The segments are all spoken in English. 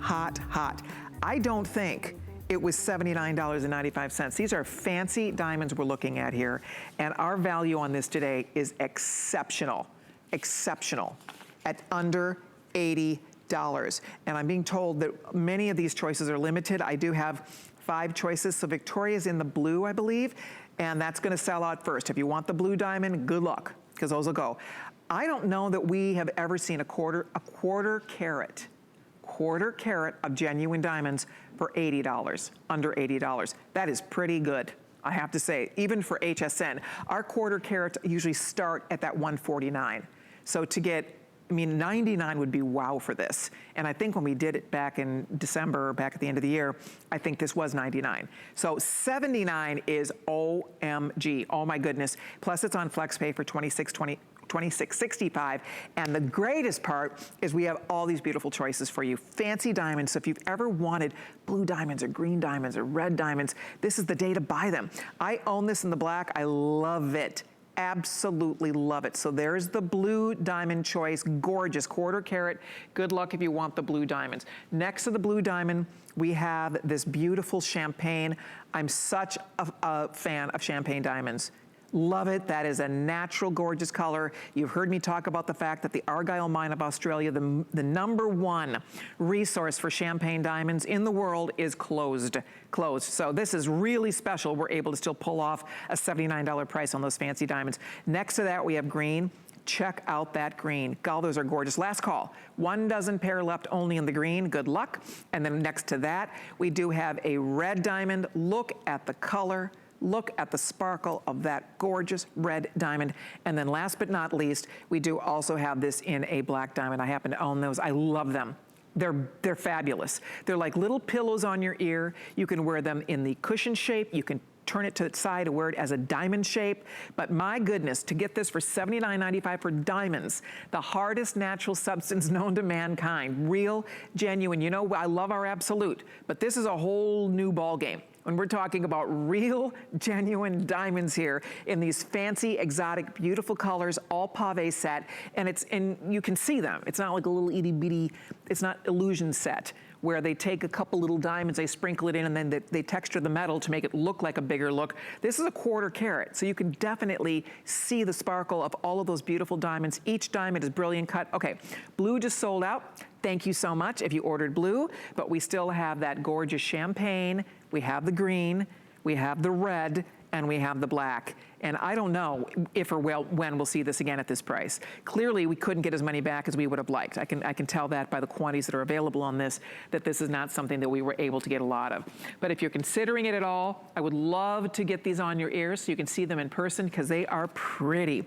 hot, hot. I don't think it was $79.95. These are fancy diamonds we're looking at here, and our value on this today is exceptional, exceptional, at under $80. And I'm being told that many of these choices are limited. I do have 5 choices, so Victoria's in the blue, I believe, and that's gonna sell out first. If you want the blue diamond, good luck, because those will go. I don't know that we have ever seen a quarter carat of genuine diamonds for $80, under $80. That is pretty good, I have to say, even for HSN. Our quarter carats usually start at that 149. So to get, I mean, 99 would be wow for this. And I think when we did it back in December, back at the end of the year, I think this was 99. So 79 is OMG, oh my goodness. Plus it's on FlexPay for $26.65. And the greatest part is we have all these beautiful choices for you. Fancy diamonds, so if you've ever wanted blue diamonds or green diamonds or red diamonds, this is the day to buy them. I own this in the black, I love it. Absolutely love it. So there's the blue diamond choice, gorgeous, quarter carat. Good luck if you want the blue diamonds. Next to the blue diamond, we have this beautiful champagne. I'm such a fan of champagne diamonds. Love it. That is a natural, gorgeous color. You've heard me talk about the fact that the Argyle Mine of Australia, the #1 resource for champagne diamonds in the world, is closed. So this is really special. We're able to still pull off a $79 price on those fancy diamonds. Next to that, we have green. Check out that green. God, those are gorgeous. Last call. 1 dozen pair left only in the green. Good luck. And then next to that, we do have a red diamond. Look at the color. Look at the sparkle of that gorgeous red diamond. And then last but not least, we do also have this in a black diamond. I happen to own those. I love them. They're fabulous. They're like little pillows on your ear. You can wear them in the cushion shape. You can turn it to the side and wear it as a diamond shape. But my goodness, to get this for $79.95 for diamonds, the hardest natural substance known to mankind, real, genuine. You know, I love our absolute, but this is a whole new ball game when we're talking about real, genuine diamonds here in these fancy, exotic, beautiful colors, all pave set, and you can see them. It's not like a little itty bitty, it's not illusion set, where they take a couple little diamonds, they sprinkle it in, and then they texture the metal to make it look like a bigger look. This is a quarter carat, so you can definitely see the sparkle of all of those beautiful diamonds. Each diamond is brilliant cut. Okay, blue just sold out. Thank you so much if you ordered blue, but we still have that gorgeous champagne, we have the green, we have the red, and we have the black. And I don't know if or when we'll see this again at this price. Clearly, we couldn't get as many back as we would have liked. I can tell that by the quantities that are available on this, that this is not something that we were able to get a lot of. But if you're considering it at all, I would love to get these on your ears so you can see them in person, because they are pretty.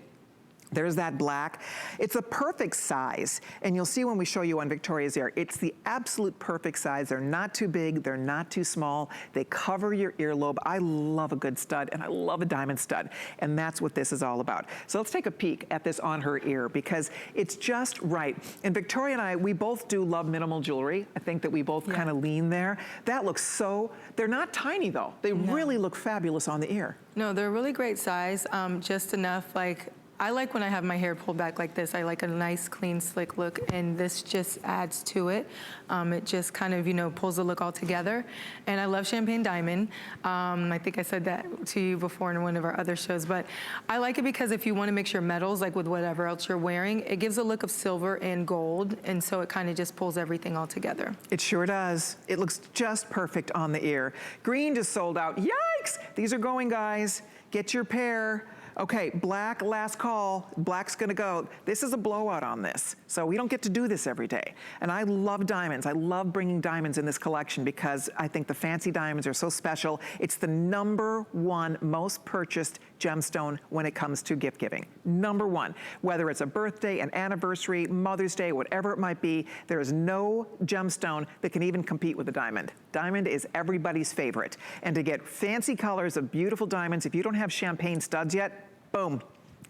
There's that black. It's a perfect size. And you'll see when we show you on Victoria's ear, it's the absolute perfect size. They're not too big, they're not too small. They cover your earlobe. I love a good stud, and I love a diamond stud. And that's what this is all about. So let's take a peek at this on her ear, because it's just right. And Victoria and I, we both do love minimal jewelry. I think that we both kind of lean there. That looks so, they're not tiny though. They really look fabulous on the ear. No, they're really great size, just enough, like, I like when I have my hair pulled back like this. I like a nice, clean, slick look, and this just adds to it. It just kind of, you know, pulls the look all together. And I love champagne diamond. I think I said that to you before in one of our other shows, but I like it because if you want to mix your metals, like with whatever else you're wearing, it gives a look of silver and gold, and so it kind of just pulls everything all together. It sure does. It looks just perfect on the ear. Green just sold out. Yikes! These are going, guys. Get your pair. Okay, black, last call. Black's gonna go. This is a blowout on this. So we don't get to do this every day. And I love diamonds. I love bringing diamonds in this collection because I think the fancy diamonds are so special. It's the #1 most purchased gemstone when it comes to gift giving. #1. Whether it's a birthday, an anniversary, Mother's Day, whatever it might be, there is no gemstone that can even compete with a diamond. Diamond is everybody's favorite. And to get fancy colors of beautiful diamonds, if you don't have champagne studs yet, boom,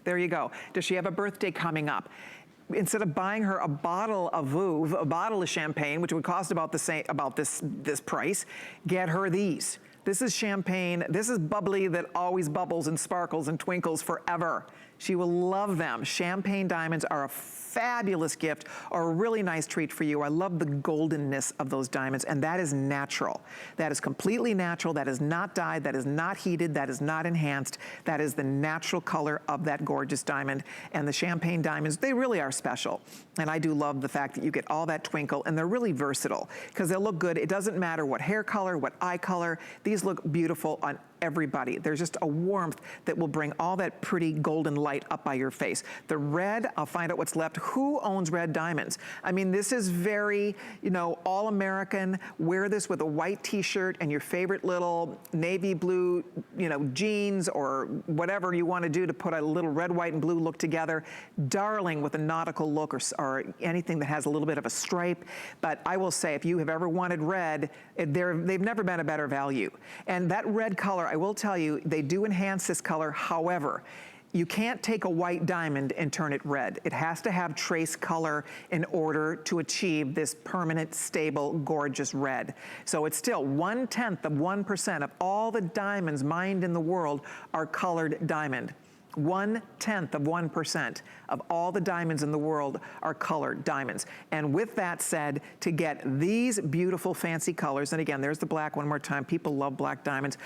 there you go. Does she have a birthday coming up? Instead of buying her a bottle of Vouv, a bottle of champagne, which would cost about the same, about this price, get her these. This is champagne, this is bubbly that always bubbles and sparkles and twinkles forever. She will love them. Champagne diamonds are a fabulous gift or a really nice treat for you. I love the goldenness of those diamonds, and that is natural. That is completely natural. That is not dyed. That is not heated. That is not enhanced. That is the natural color of that gorgeous diamond. And the champagne diamonds, they really are special. And I do love the fact that you get all that twinkle, and they're really versatile because they'll look good. It doesn't matter what hair color, what eye color. These look beautiful on everybody. There's just a warmth that will bring all that pretty golden light up by your face. The red, I'll find out what's left. Who owns red diamonds? I mean, this is very, you know, all-American. Wear this with a white t-shirt and your favorite little navy blue, you know, jeans or whatever you want to do to put a little red, white, and blue look together. Darling with a nautical look or anything that has a little bit of a stripe. But I will say, if you have ever wanted red, they've never been a better value. And that red color, I will tell you, they do enhance this color. However, you can't take a white diamond and turn it red. It has to have trace color in order to achieve this permanent, stable, gorgeous red. So it's still 1/10 of 1% of all the diamonds mined in the world are colored diamond. 1/10 of 1% of all the diamonds in the world are colored diamonds. And with that said, to get these beautiful fancy colors, and again, there's the black one more time. People love black diamonds.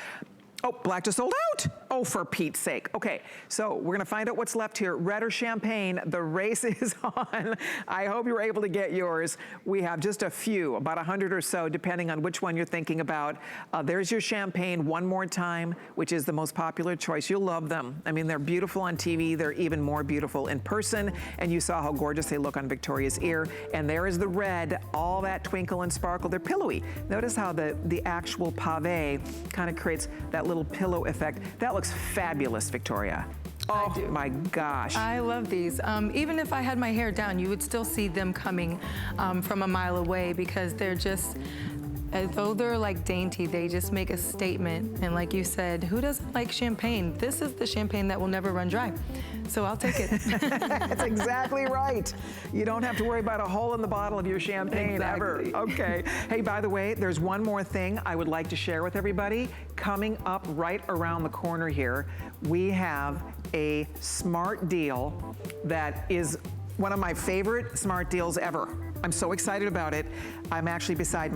Oh, black just sold out. Oh, for Pete's sake. Okay, so we're gonna find out what's left here. Red or champagne, the race is on. I hope you were able to get yours. We have just a few, about 100 or so, depending on which one you're thinking about. There's your champagne one more time, which is the most popular choice. You'll love them. I mean, they're beautiful on TV. They're even more beautiful in person. And you saw how gorgeous they look on Victoria's ear. And there is the red, all that twinkle and sparkle. They're pillowy. Notice how the actual pave kind of creates that little pillow effect. That looks fabulous, Victoria. Oh my gosh. I love these. Even if I had my hair down, you would still see them coming from a mile away because they're just, though they're like dainty, they just make a statement. And like you said, who doesn't like champagne? This is the champagne that will never run dry. So I'll take it. That's exactly right. You don't have to worry about a hole in the bottle of your champagne ever. Okay. Hey, by the way, there's one more thing I would like to share with everybody. Coming up right around the corner here, we have a smart deal that is one of my favorite smart deals ever. I'm so excited about it. I'm actually beside